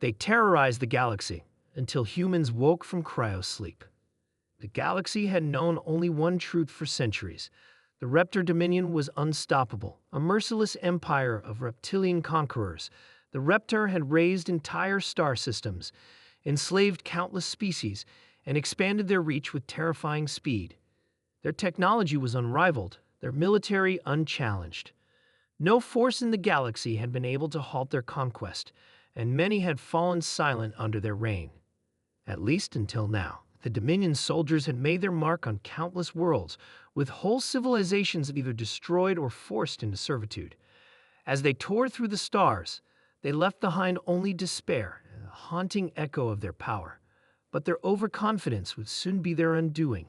They terrorized the galaxy until humans woke from cryosleep. The galaxy had known only one truth for centuries. The Reptar Dominion was unstoppable, a merciless empire of reptilian conquerors. The Reptar had razed entire star systems, enslaved countless species, and expanded their reach with terrifying speed. Their technology was unrivaled, their military unchallenged. No force in the galaxy had been able to halt their conquest, and many had fallen silent under their reign. At least until now. The Dominion soldiers had made their mark on countless worlds, with whole civilizations either destroyed or forced into servitude. As they tore through the stars, they left behind only despair, a haunting echo of their power. But their overconfidence would soon be their undoing.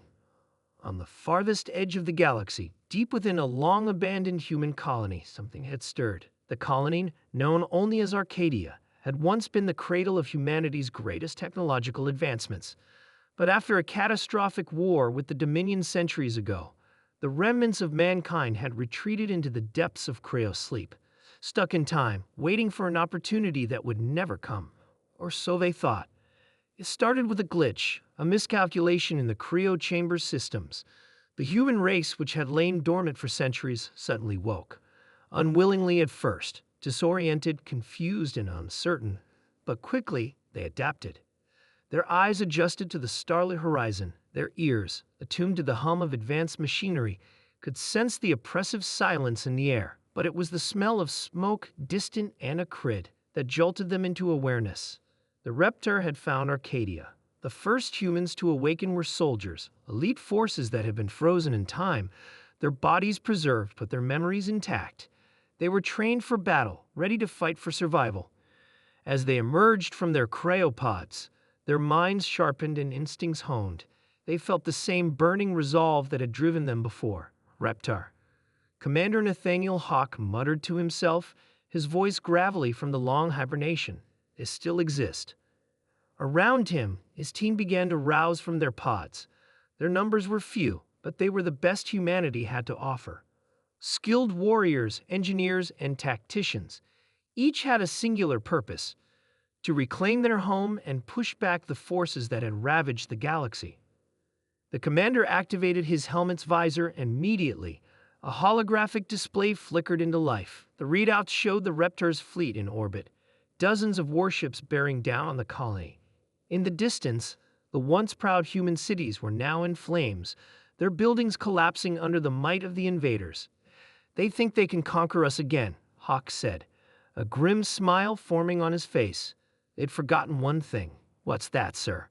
On the farthest edge of the galaxy, deep within a long-abandoned human colony, something had stirred. The colony, known only as Arcadia, had once been the cradle of humanity's greatest technological advancements. But after a catastrophic war with the Dominion centuries ago, the remnants of mankind had retreated into the depths of cryosleep, stuck in time, waiting for an opportunity that would never come. Or so they thought. It started with a glitch, a miscalculation in the cryo chamber systems. The human race, which had lain dormant for centuries, suddenly woke. Unwillingly at first, disoriented, confused, and uncertain, but quickly they adapted. Their eyes adjusted to the starlit horizon, their ears, attuned to the hum of advanced machinery, could sense the oppressive silence in the air, but it was the smell of smoke, distant and acrid, that jolted them into awareness. The Reptar had found Arcadia. The first humans to awaken were soldiers, elite forces that had been frozen in time, their bodies preserved but their memories intact. They were trained for battle, ready to fight for survival. As they emerged from their cryopods, their minds sharpened and instincts honed. They felt the same burning resolve that had driven them before. Reptar. Commander Nathaniel Hawk muttered to himself, his voice gravelly from the long hibernation. They still exist. Around him, his team began to rouse from their pods. Their numbers were few, but they were the best humanity had to offer. Skilled warriors, engineers, and tacticians. Each had a singular purpose: to reclaim their home and push back the forces that had ravaged the galaxy. The commander activated his helmet's visor, and immediately, a holographic display flickered into life. The readouts showed the Reptar's fleet in orbit, dozens of warships bearing down on the colony. In the distance, the once proud human cities were now in flames, their buildings collapsing under the might of the invaders. "They think they can conquer us again," Hawk said, a grim smile forming on his face. They'd forgotten one thing. "What's that, sir?"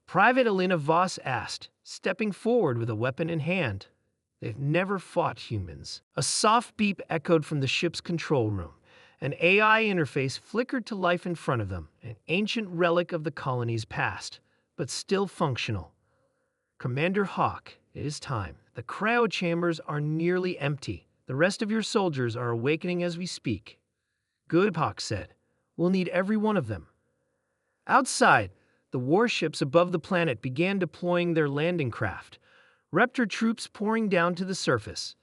Private Elena Voss asked, stepping forward with a weapon in hand. "They've never fought humans." A soft beep echoed from the ship's control room. An AI interface flickered to life in front of them, an ancient relic of the colony's past, but still functional. "Commander Hawk, it is time. The cryo chambers are nearly empty. The rest of your soldiers are awakening as we speak." "Good," Hawk said. "We'll need every one of them." Outside, the warships above the planet began deploying their landing craft, Reptar troops pouring down to the surface.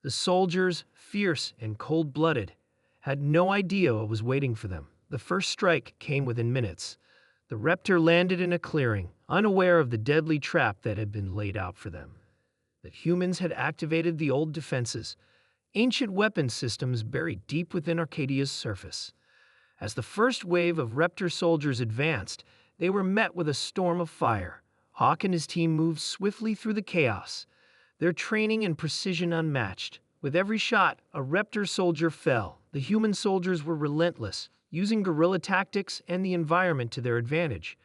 The soldiers, fierce and cold-blooded, had no idea what was waiting for them. The first strike came within minutes. The Reptar landed in a clearing, unaware of the deadly trap that had been laid out for them. The humans had activated the old defenses, ancient weapon systems buried deep within Arcadia's surface. As the first wave of Reptar soldiers advanced, they were met with a storm of fire. Hawk and his team moved swiftly through the chaos, their training and precision unmatched. With every shot, a Reptar soldier fell. The human soldiers were relentless, using guerrilla tactics and the environment to their advantage.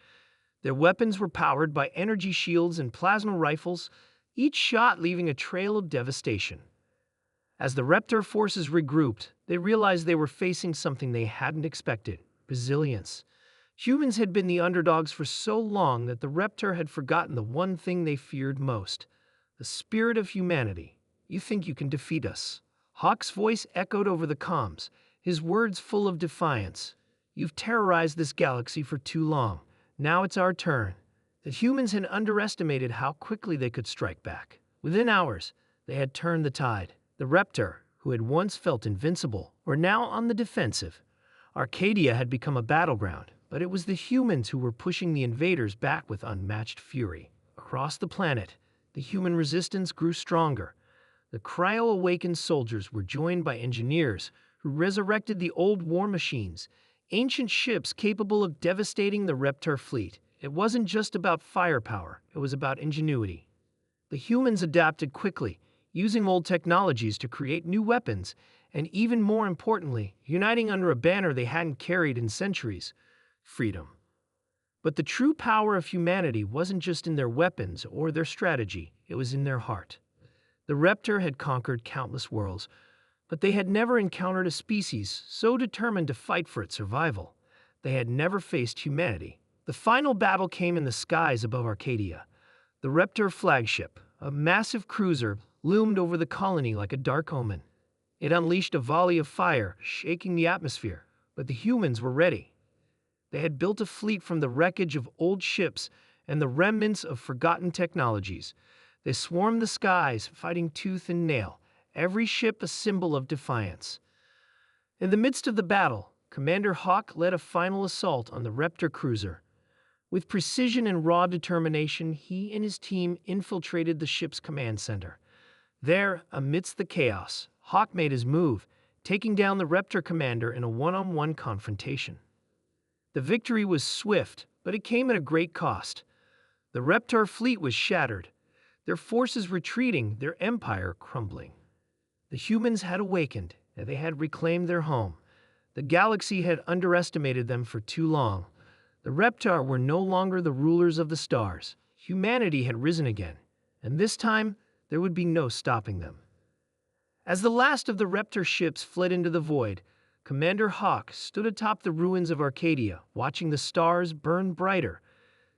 Their weapons were powered by energy shields and plasma rifles, each shot leaving a trail of devastation. As the Reptar forces regrouped, they realized they were facing something they hadn't expected: resilience. Humans had been the underdogs for so long that the Reptar had forgotten the one thing they feared most: the spirit of humanity. "You think you can defeat us?" Hawk's voice echoed over the comms, his words full of defiance. "You've terrorized this galaxy for too long. Now it's our turn." The humans had underestimated how quickly they could strike back. Within hours, they had turned the tide. The Reptar, who had once felt invincible, were now on the defensive. Arcadia had become a battleground, But it was the humans who were pushing the invaders back with unmatched fury. Across the planet, the human resistance grew stronger. The cryo-awakened soldiers were joined by engineers who resurrected the old war machines, ancient ships capable of devastating the Reptar fleet. It wasn't just about firepower, it was about ingenuity. The humans adapted quickly, using old technologies to create new weapons, and even more importantly, uniting under a banner they hadn't carried in centuries: freedom. But the true power of humanity wasn't just in their weapons or their strategy, it was in their heart. The Reptar had conquered countless worlds, but they had never encountered a species so determined to fight for its survival. They had never faced humanity. The final battle came in the skies above Arcadia. The Reptar flagship, a massive cruiser, loomed over the colony like a dark omen. It unleashed a volley of fire, shaking the atmosphere, but the humans were ready. They had built a fleet from the wreckage of old ships and the remnants of forgotten technologies. They swarmed the skies, fighting tooth and nail, every ship a symbol of defiance. In the midst of the battle, Commander Hawk led a final assault on the Reptar cruiser. With precision and raw determination, he and his team infiltrated the ship's command center. There, amidst the chaos, Hawk made his move, taking down the Reptar commander in a one-on-one confrontation. The victory was swift, but it came at a great cost. The Reptar fleet was shattered, their forces retreating, their empire crumbling. The humans had awakened, and they had reclaimed their home. The galaxy had underestimated them for too long. The Reptar were no longer the rulers of the stars. Humanity had risen again, and this time there would be no stopping them. As the last of the Reptar ships fled into the void, Commander Hawk stood atop the ruins of Arcadia, watching the stars burn brighter.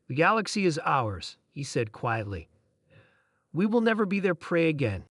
"The galaxy is ours," he said quietly. "We will never be their prey again."